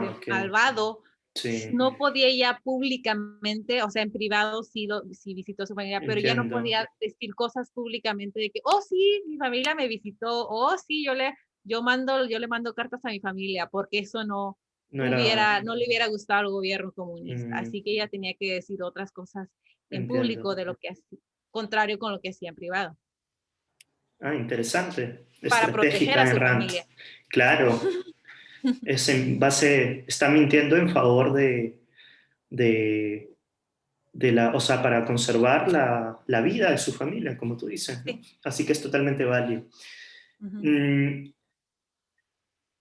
S2: dice?
S1: Ok.
S2: Malvado,
S1: Sí,
S2: no podía ya públicamente, o sea, en privado sí visitó a su familia, pero ya no
S1: entiendo.
S2: podía decir cosas públicamente de que, oh, sí, mi familia me visitó, oh, sí, yo le mando cartas a mi familia, porque eso
S1: No era...
S2: no le hubiera gustado al gobierno comunista.
S1: mm,
S2: Así que ella tenía que decir otras cosas en
S1: entiendo.
S2: público de lo que hacía, contrario con lo que hacía en privado,
S1: Ah, interesante.
S2: para proteger
S1: Estratégica
S2: a
S1: en
S2: su
S1: Rand.
S2: familia.
S1: Claro, es en base, está mintiendo en favor de, o sea, para conservar la vida de su familia, como tú dices, ¿no?
S2: Sí.
S1: Así que es totalmente válido.
S2: Ujú.
S1: Mm,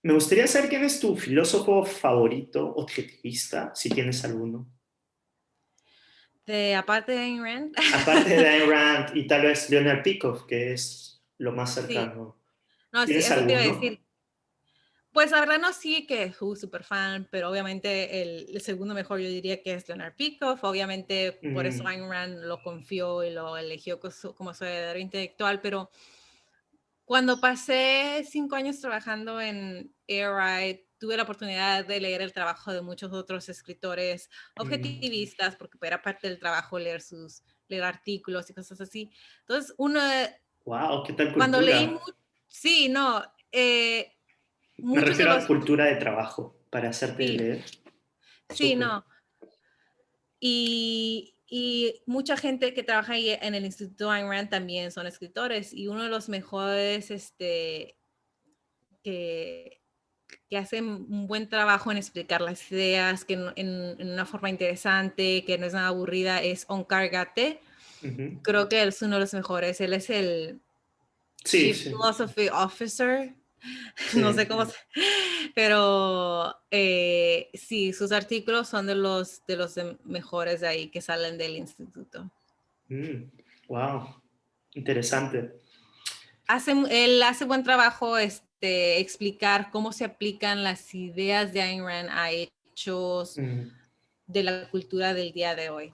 S1: me gustaría saber quién es tu filósofo favorito objetivista, si tienes alguno.
S2: Aparte de Ayn Rand,
S1: Aparte de Ayn Rand y tal vez Leonard Peikoff, que es lo más
S2: sí,
S1: cercano.
S2: no, sí,
S1: ¿Tienes
S2: eso te iba a
S1: alguno?
S2: decir. Pues la verdad no sí que súper fan, pero obviamente el segundo mejor yo diría que es Leonard Peikoff. Obviamente por eso
S1: Mm,
S2: Ayn Rand lo confió y lo eligió como su heredero intelectual, pero cuando pasé 5 años trabajando en AirRide, tuve la oportunidad de leer el trabajo de muchos otros escritores
S1: mm.
S2: objetivistas, porque era parte del trabajo leer artículos y cosas así. Entonces,
S1: Wow, ¿qué tal
S2: cuando leí
S1: cultura?
S2: mucho, sí, no,
S1: Me
S2: muchos de
S1: refiero a
S2: los,
S1: cultura de trabajo, para hacerte
S2: sí,
S1: leer.
S2: sí,
S1: Súper.
S2: no. Y mucha gente que trabaja ahí en el Instituto Ayn Rand también son escritores y uno de los mejores que, que hacen un buen trabajo en explicar las ideas que en una forma interesante, que no es nada aburrida, es Onkar Ghate.
S1: Ujú.
S2: Creo que él es uno de los mejores. Él es el
S1: Sí,
S2: Chief
S1: sí,
S2: Philosophy Officer, no sé
S1: sí.
S2: cómo se, pero sí, sus artículos son de los mejores de ahí que salen del instituto.
S1: Wow, interesante.
S2: Él hace buen trabajo explicar cómo se aplican las ideas de Ayn Rand a hechos
S1: Mm,
S2: de la cultura del día de hoy.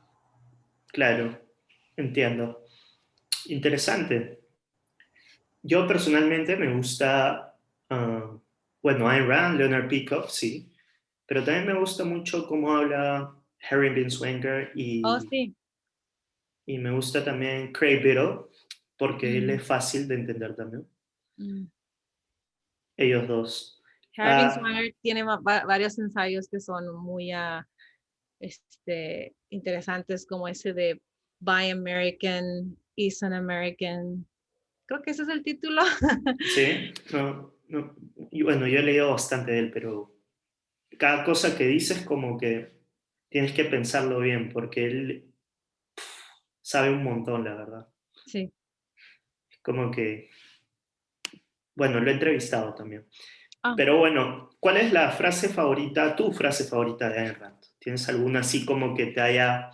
S1: claro, entiendo. Interesante. Yo personalmente me gusta, bueno, Ayn Rand, Leonard Peikoff, sí, pero también me gusta mucho cómo habla Harry Binswanger
S2: Oh, sí.
S1: y me gusta también Craig Biddle, porque él
S2: Mm,
S1: es fácil de entender también.
S2: mm.
S1: Ellos dos.
S2: Harry
S1: Ah,
S2: Binswanger tiene varios ensayos que son muy interesantes, como ese de Buy American, Is an American. Creo que ese es el título.
S1: sí, no, no. Y bueno, yo he leído bastante de él, pero cada cosa que dice es como que tienes que pensarlo bien, porque él sabe un montón, la verdad.
S2: Sí.
S1: Es como que, bueno, lo he entrevistado también.
S2: Ah,
S1: Pero bueno, ¿cuál es la frase favorita, tu frase favorita de Ayn Rand? ¿Tienes alguna así como que te haya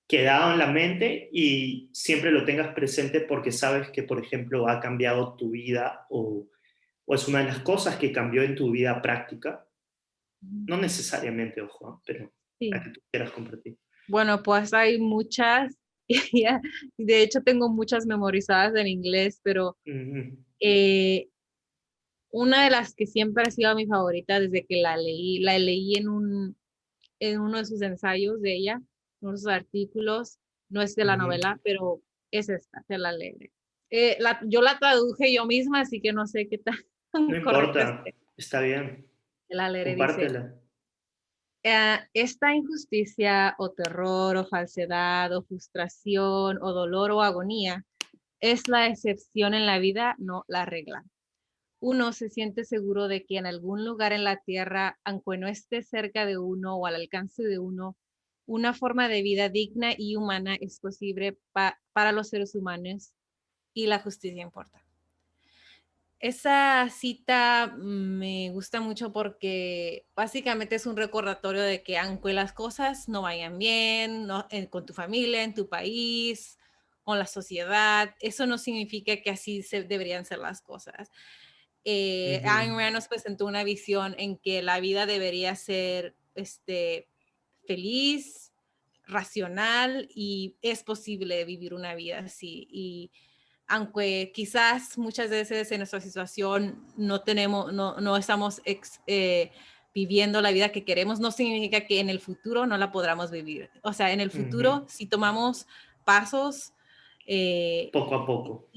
S1: quedado en la mente y siempre lo tengas presente porque sabes que, por ejemplo, ha cambiado tu vida o es una de las cosas que cambió en tu vida práctica? No necesariamente, ojo, ¿eh? Pero la
S2: sí.
S1: que tú quieras compartir.
S2: Bueno, pues hay muchas. De hecho, tengo muchas memorizadas en inglés, pero
S1: Ujú,
S2: eh, una de las que siempre ha sido mi favorita desde que la leí en uno de sus ensayos de ella, uno de sus artículos, no es de la
S1: ujú.
S2: novela, pero es esta, te la leeré. Yo la traduje yo misma, así que no sé qué tan
S1: No
S2: correcta
S1: importa, está bien,
S2: te la leeré. Dice,
S1: compártela.
S2: esta injusticia o terror o falsedad o frustración o dolor o agonía es la excepción en la vida, no la regla. Uno se siente seguro de que en algún lugar en la tierra, aunque no esté cerca de uno o al alcance de uno, una forma de vida digna y humana es posible para los seres humanos y la justicia importa. Esa cita me gusta mucho porque básicamente es un recordatorio de que aunque las cosas no vayan bien, con tu familia, en tu país, con la sociedad, eso no significa que así deberían ser las cosas. Ayn
S1: Ujú,
S2: Rand nos presentó una visión en que la vida debería ser feliz, racional y es posible vivir una vida así. Y aunque quizás muchas veces en nuestra situación no estamos viviendo la vida que queremos, no significa que en el futuro no la podamos vivir. O sea, en el futuro, si tomamos pasos,
S1: poco a poco.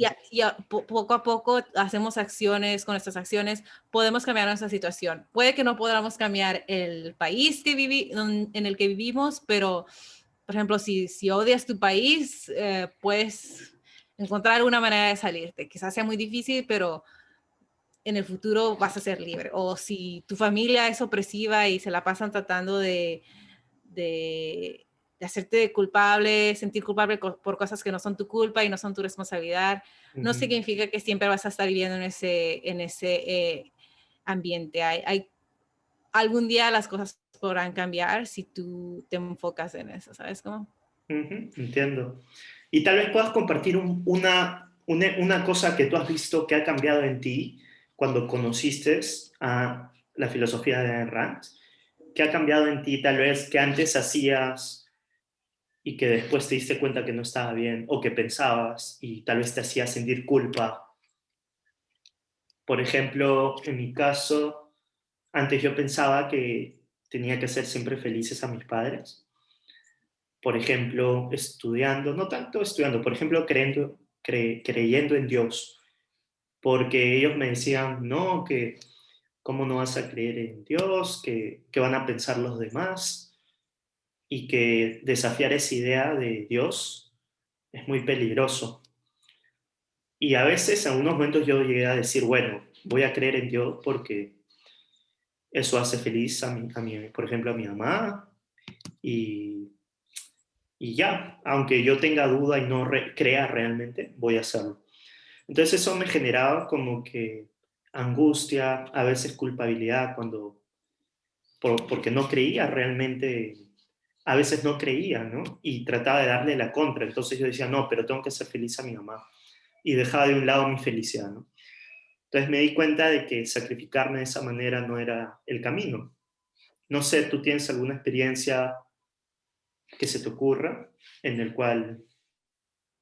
S2: Poco a poco hacemos acciones, con nuestras acciones podemos cambiar nuestra situación. Puede que no podamos cambiar el país en el que vivimos, pero, por ejemplo, si odias tu país, puedes encontrar una manera de salirte. Quizás sea muy difícil, pero en el futuro vas a ser libre. O si tu familia es opresiva y se la pasan tratando de hacerte culpable, sentir culpable por cosas que no son tu culpa y no son tu responsabilidad, no significa que siempre vas a estar viviendo en ese ambiente. Algún día las cosas podrán cambiar si tú te enfocas en eso, ¿sabes cómo?
S1: Entiendo. Y tal vez puedas compartir una cosa que tú has visto que ha cambiado en ti cuando conociste a la filosofía de Ayn Rand. ¿Qué ha cambiado en ti tal vez que antes hacías y que después te diste cuenta que no estaba bien, o que pensabas y tal vez te hacía sentir culpa? Por ejemplo, en mi caso, antes yo pensaba que tenía que hacer siempre felices a mis padres. Por ejemplo, estudiando, no tanto estudiando, por ejemplo, creyendo en Dios, porque ellos me decían, no, que cómo no vas a creer en Dios, que van a pensar los demás, y que desafiar esa idea de Dios es muy peligroso. Y a veces, en unos momentos yo llegué a decir, bueno, voy a creer en Dios porque eso hace feliz por ejemplo, a mi mamá, y, y ya, aunque yo tenga duda y no crea realmente, voy a hacerlo. Entonces eso me generaba como que angustia, a veces culpabilidad, porque no creía realmente, a veces no creía, ¿no? Y trataba de darle la contra. Entonces yo decía, no, pero tengo que ser feliz a mi mamá. Y dejaba de un lado mi felicidad, ¿no? Entonces me di cuenta de que sacrificarme de esa manera no era el camino. No sé, ¿tú tienes alguna experiencia que se te ocurra en el cual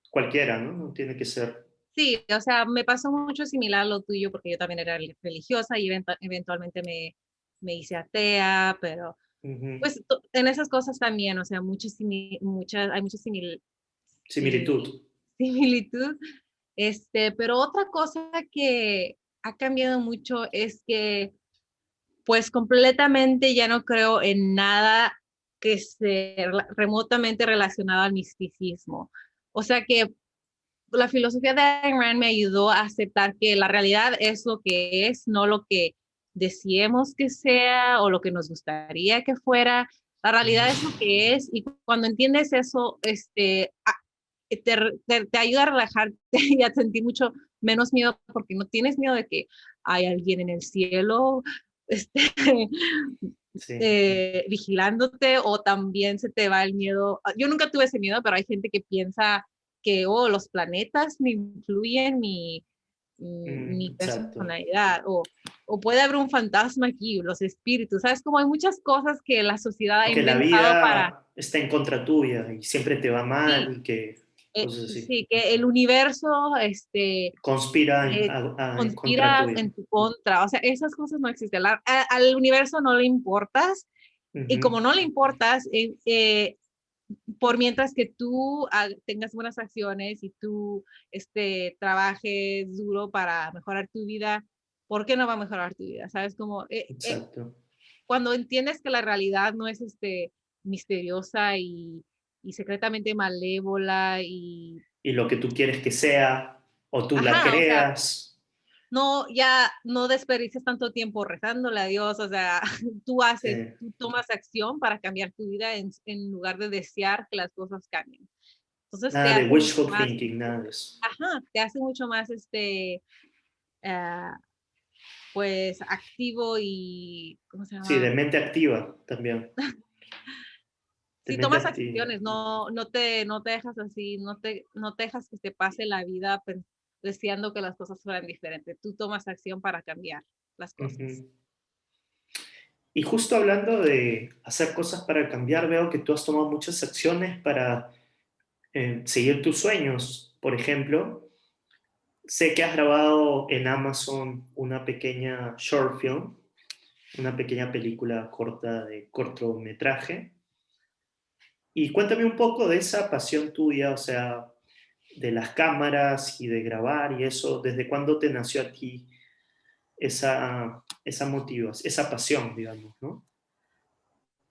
S1: cualquiera, ¿no? No tiene que ser...
S2: Sí, o sea, me pasó mucho similar a lo tuyo porque yo también era religiosa y eventualmente me hice atea, pero
S1: Ujú.
S2: pues en esas cosas también, o sea, hay mucha
S1: Similitud.
S2: similitud. Pero otra cosa que ha cambiado mucho es que pues completamente ya no creo en nada que esté remotamente relacionado al misticismo. O sea que la filosofía de Ayn Rand me ayudó a aceptar que la realidad es lo que es, no lo que deseemos que sea o lo que nos gustaría que fuera. La realidad es lo que es y cuando entiendes eso, te ayuda a relajarte y a sentir mucho menos miedo porque no tienes miedo de que hay alguien en el cielo este,
S1: Sí.
S2: vigilándote o también se te va el miedo. Yo nunca tuve ese miedo, pero hay gente que piensa que los planetas me influyen mi
S1: Exacto.
S2: personalidad o puede haber un fantasma aquí, los espíritus, ¿sabes? Como hay muchas cosas que la sociedad ha
S1: O que la
S2: inventado para...
S1: vida está en contra tuya y siempre te va
S2: Sí,
S1: mal y que cosas así.
S2: sí, que el universo
S1: Conspira contra
S2: conspira
S1: tuya.
S2: en tu contra. O sea, esas cosas no existen. Al universo no le importas y como
S1: Ujú.
S2: no le importas, por mientras que tú tengas buenas acciones y tú trabajes duro para mejorar tu vida, ¿por qué no va a mejorar tu vida? ¿Sabes? Como
S1: Exacto.
S2: cuando entiendes que la realidad no es misteriosa y secretamente malévola y
S1: Y lo que tú quieres que sea, o tú la
S2: ajá, o sea,
S1: creas.
S2: no, ya no desperdices tanto tiempo rezándole a Dios, o sea,
S1: Sí.
S2: tú tomas acción para cambiar tu vida en lugar de desear que las cosas cambien. Entonces te
S1: Nada de
S2: hace mucho
S1: wishful
S2: más,
S1: thinking, nada de eso.
S2: ajá, te hace mucho más, ah, pues activo y, ¿cómo se
S1: Sí, de
S2: llama?
S1: mente activa también. De
S2: Si
S1: mente
S2: tomas
S1: activa.
S2: acciones, no te dejas así, no te dejas que te pase la vida deseando que las cosas fueran diferentes. Tú tomas acción para cambiar las cosas.
S1: Ujú. Y justo hablando de hacer cosas para cambiar, veo que tú has tomado muchas acciones para seguir tus sueños. Por ejemplo, sé que has grabado en Amazon una pequeña short film una pequeña película corta de cortometraje. Y cuéntame un poco de esa pasión tuya, o sea, de las cámaras y de grabar y eso, ¿desde cuándo te nació a ti esa motivación, esa pasión, digamos, ¿no?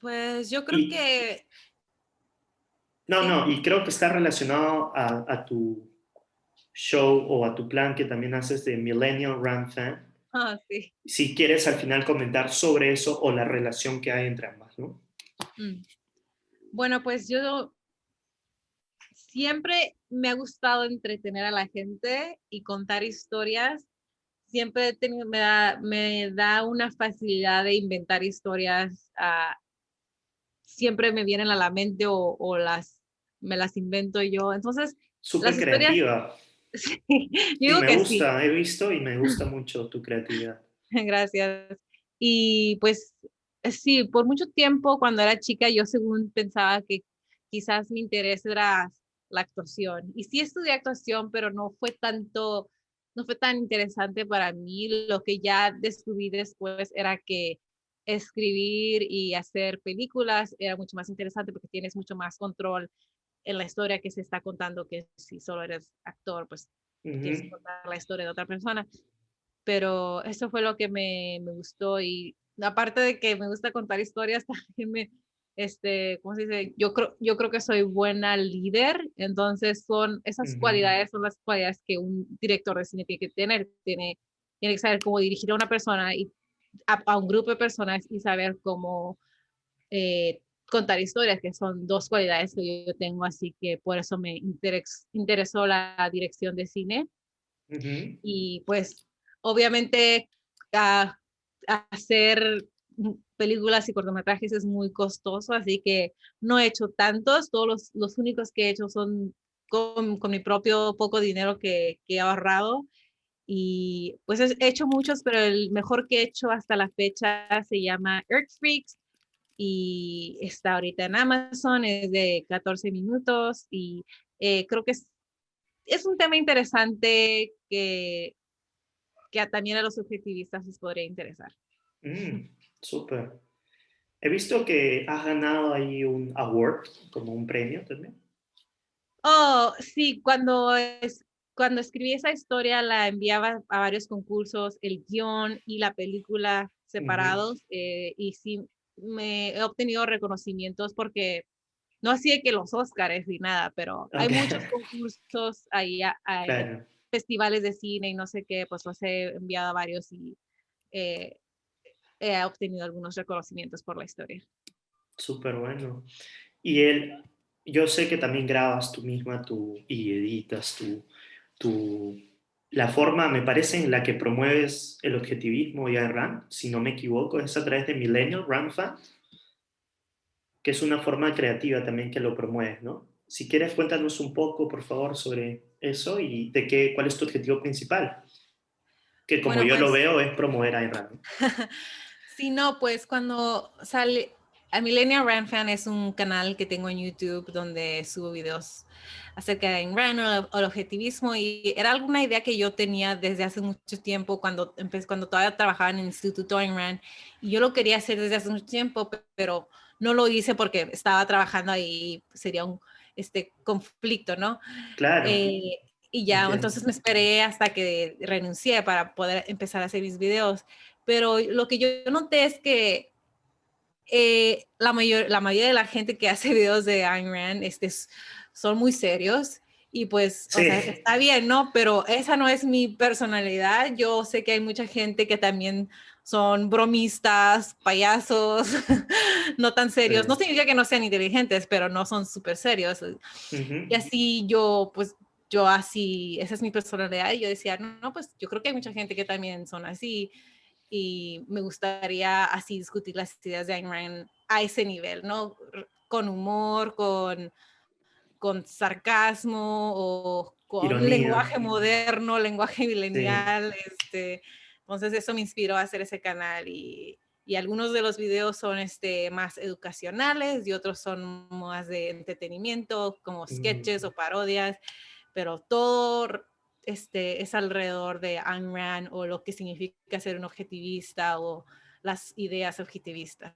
S2: Pues yo creo
S1: Y
S2: que
S1: no,
S2: sí.
S1: no, y creo que está relacionado a tu show o a tu plan que también haces de Millennial Run Fan.
S2: Ah, sí.
S1: Si quieres al final comentar sobre eso o la relación que hay entre ambas, ¿no?
S2: Mm. Bueno, pues yo siempre me ha gustado entretener a la gente y contar historias. Siempre he tenido, me da una facilidad de inventar historias. Siempre me vienen a la mente me las invento yo. Entonces,
S1: Súper
S2: las historias,
S1: creativa.
S2: sí,
S1: Sí,
S2: yo digo
S1: me
S2: que sí.
S1: gusta, he visto y me gusta mucho tu creatividad.
S2: Gracias. Y pues sí, por mucho tiempo cuando era chica yo según pensaba que quizás mi interés era la actuación. Y sí estudié actuación, pero no fue tan interesante para mí. Lo que ya descubrí después era que escribir y hacer películas era mucho más interesante porque tienes mucho más control en la historia que se está contando que si solo eres actor, pues tienes que
S1: Ujú,
S2: contar la historia de otra persona, pero eso fue lo que me gustó y aparte de que me gusta contar historias, también ¿cómo se dice? Yo creo que soy buena líder, entonces
S1: ujú.
S2: son las cualidades que un director de cine tiene que tener, tiene que saber cómo dirigir a una persona y a un grupo de personas y saber cómo contar historias, que son dos cualidades que yo tengo, así que por eso me interesó la dirección de cine
S1: Ujú.
S2: y pues obviamente a, hacer películas y cortometrajes es muy costoso, así que no he hecho tantos, todos los únicos que he hecho son con mi propio poco dinero que he ahorrado y pues he hecho muchos, pero el mejor que he hecho hasta la fecha se llama Earth Freaks y está ahorita en Amazon, es de 14 minutos y creo que es un tema interesante que también a los objetivistas les podría interesar.
S1: Mm, súper. He visto que has ganado ahí un award, como un premio también.
S2: Oh, sí, cuando escribí esa historia la enviaba a varios concursos, el guión y la película
S1: Ujú.
S2: separados, y sí me he obtenido reconocimientos porque no así de que los Óscares ni nada, pero hay
S1: Ok,
S2: muchos concursos ahí, hay
S1: claro,
S2: festivales de cine y no sé qué, pues los he enviado a varios y eh, he obtenido algunos reconocimientos por la historia.
S1: súper bueno. Y yo sé que también grabas tú misma y editas tu, la forma, me parece, en la que promueves el objetivismo y Ayn Rand, si no me equivoco, es a través de Millennial Run Fan, que es una forma creativa también que lo promueves, ¿no? Si quieres, cuéntanos un poco, por favor, sobre eso y cuál es tu objetivo principal, que como
S2: Bueno,
S1: yo lo
S2: pues
S1: veo es promover a Ayn Rand, ¿no?
S2: sí, no, pues cuando sale, a Millennial Rand Fan es un canal que tengo en YouTube donde subo videos acerca de Ayn Rand o el objetivismo y era alguna idea que yo tenía desde hace mucho tiempo cuando todavía trabajaba en el Instituto Ayn Rand y yo lo quería hacer desde hace mucho tiempo, pero no lo hice porque estaba trabajando ahí, sería un conflicto, ¿no?
S1: Claro,
S2: Eh, y ya,
S1: entiendo.
S2: entonces me esperé hasta que renuncié para poder empezar a hacer mis videos. Pero lo que yo noté es que la mayoría de la gente que hace videos de Ayn Rand son muy serios y pues, o
S1: Sí,
S2: sea, está bien, ¿no? Pero esa no es mi personalidad. Yo sé que hay mucha gente que también son bromistas, payasos, no tan serios. No
S1: sí.
S2: significa que no sean inteligentes, pero no son súper serios. Y
S1: Ujú.
S2: así yo, pues, yo así, esa es mi personalidad. Y yo decía, no, no, pues yo creo que hay mucha gente que también son así y me gustaría así discutir las ideas de Ayn Rand a ese nivel, ¿no? Con humor, con sarcasmo o con
S1: Ironía,
S2: lenguaje moderno, lenguaje
S1: sí.
S2: milenial. Entonces eso me inspiró a hacer ese canal y algunos de los videos son más educacionales y otros son más de entretenimiento, como sketches
S1: Mm,
S2: o parodias, pero todo es alrededor de Ayn Rand o lo que significa ser un objetivista o las ideas objetivistas.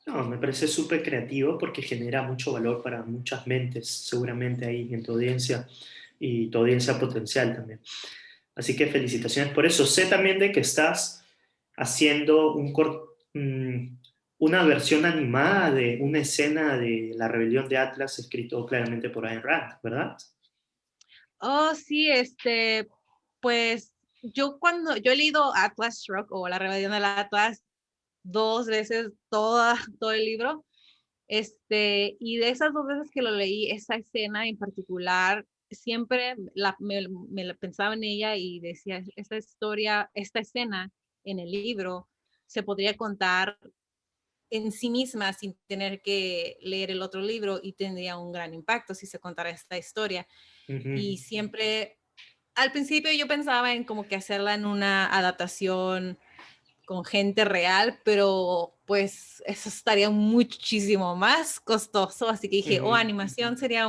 S1: No, me parece súper creativo porque genera mucho valor para muchas mentes, seguramente ahí en tu audiencia y tu audiencia potencial también. Así que felicitaciones por eso. Sé también de que estás haciendo una versión animada de una escena de La Rebelión de Atlas escrito claramente por Ayn Rand, ¿verdad?
S2: Oh, sí, pues yo he leído Atlas Shrugged o La Rebelión del Atlas 2 veces todo el libro. Y de esas 2 veces que lo leí, esa escena en particular, siempre me la pensaba en ella y decía, esta historia, esta escena en el libro se podría contar en sí misma sin tener que leer el otro libro y tendría un gran impacto si se contara esta historia. Y siempre, al principio yo pensaba en como que hacerla en una adaptación con gente real, pero pues eso estaría muchísimo más costoso, así que dije, animación sería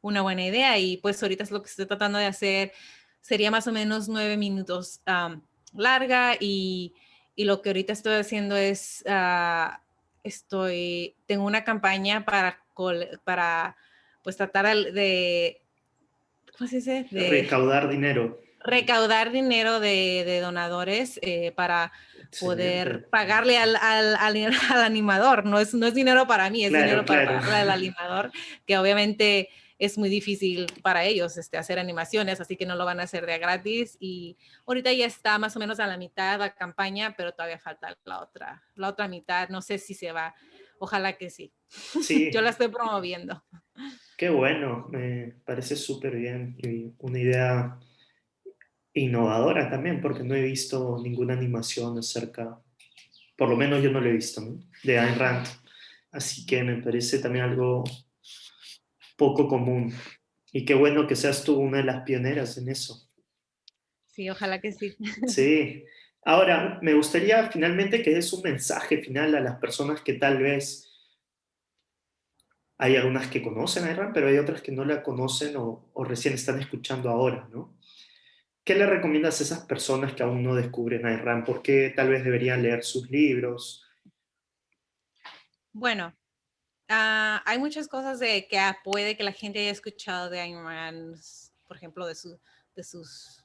S2: una buena idea y pues ahorita es lo que estoy tratando de hacer, sería más o menos 9 minutos larga y lo que ahorita estoy haciendo es, tengo una campaña para pues tratar de, ¿cómo se dice? De
S1: Recaudar dinero.
S2: recaudar dinero de donadores para
S1: Excelente.
S2: poder pagarle al animador. No es dinero para mí, es
S1: Claro,
S2: dinero para
S1: claro.
S2: pagarle al animador, que obviamente es muy difícil para ellos hacer animaciones, así que no lo van a hacer de gratis. Y ahorita ya está más o menos a la mitad la campaña, pero todavía falta la otra mitad. No sé si se va. Ojalá que sí. Yo
S1: Sí,
S2: la estoy promoviendo.
S1: qué bueno, me parece súper bien y una idea innovadora también, porque no he visto ninguna animación acerca, por lo menos yo no lo he visto, ¿no? De Ayn Rand. Así que me parece también algo poco común. Y qué bueno que seas tú una de las pioneras en eso.
S2: Sí, ojalá que sí.
S1: Sí. Ahora, me gustaría finalmente que des un mensaje final a las personas que tal vez hay algunas que conocen a Ayn Rand, pero hay otras que no la conocen o recién están escuchando ahora, ¿no? ¿Qué le recomiendas a esas personas que aún no descubren a Ayn Rand? ¿Por qué tal vez deberían leer sus libros?
S2: Bueno, hay muchas cosas de que puede que la gente haya escuchado de Ayn Rand, por ejemplo, de sus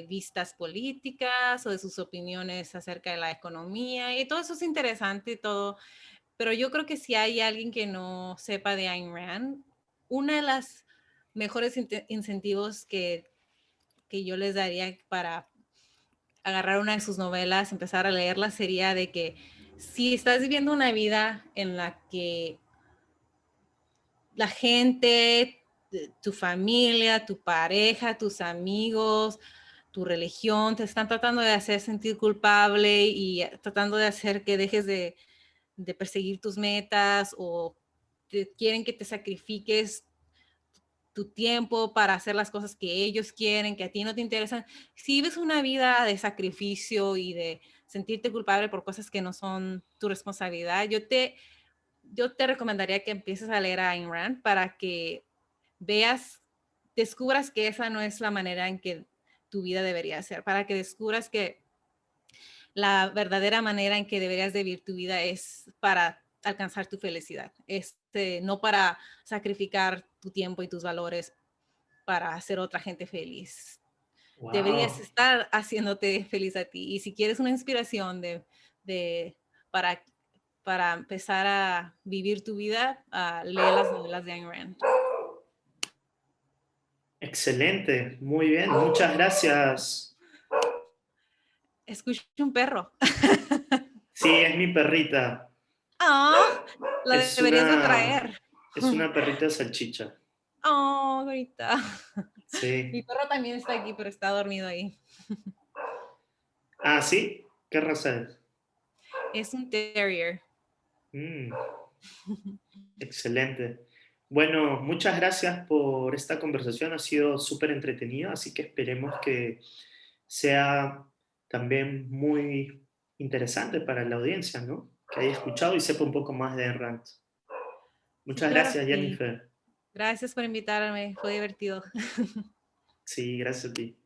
S2: vistas políticas o de sus opiniones acerca de la economía, y todo eso es interesante y todo, pero yo creo que si hay alguien que no sepa de Ayn Rand, una de las mejores incentivos que yo les daría para agarrar una de sus novelas, empezar a leerla, sería de que si estás viviendo una vida en la que la gente, tu familia, tu pareja, tus amigos, tu religión, te están tratando de hacer sentir culpable y tratando de hacer que dejes de perseguir tus metas o quieren que te sacrifiques tu tiempo para hacer las cosas que ellos quieren, que a ti no te interesan. Si vives una vida de sacrificio y de sentirte culpable por cosas que no son tu responsabilidad, yo te recomendaría que empieces a leer a Ayn Rand para que descubras que esa no es la manera en que tu vida debería ser, para que descubras que la verdadera manera en que deberías de vivir tu vida es para alcanzar tu felicidad, no para sacrificar tu tiempo y tus valores para hacer otra gente feliz. Deberías
S1: Wow,
S2: estar haciéndote feliz a ti. Y si quieres una inspiración para, para empezar a vivir tu vida, lee las novelas de Ayn Rand.
S1: excelente, muy bien, muchas gracias.
S2: Escucho un perro.
S1: Sí, es mi perrita,
S2: Oh, la
S1: es
S2: deberías de traer.
S1: es una perrita salchicha.
S2: Oh, ahorita. Mi
S1: Sí.
S2: perro también está aquí, pero está dormido ahí.
S1: Ah, ¿sí? ¿Qué raza es?
S2: Es un terrier.
S1: Mm, excelente. Bueno, muchas gracias por esta conversación, ha sido súper entretenida, así que esperemos que sea también muy interesante para la audiencia, ¿no? Que haya escuchado y sepa un poco más de Rand.
S2: Sí,
S1: Muchas
S2: claro que
S1: gracias,
S2: sí.
S1: Jennifer.
S2: Gracias por invitarme. Fue divertido.
S1: Sí, gracias a ti.